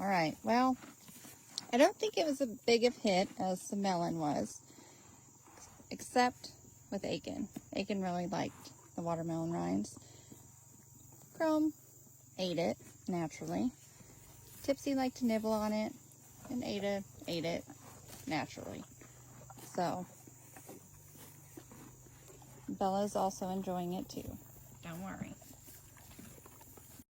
All right, well, I don't think it was as big of a hit as the melon was, except with Aiken. Aiken really liked the watermelon rinds. Chrome ate it naturally. Tipsy liked to nibble on it, and Ada ate it naturally. So Bella's also enjoying it too. Don't worry.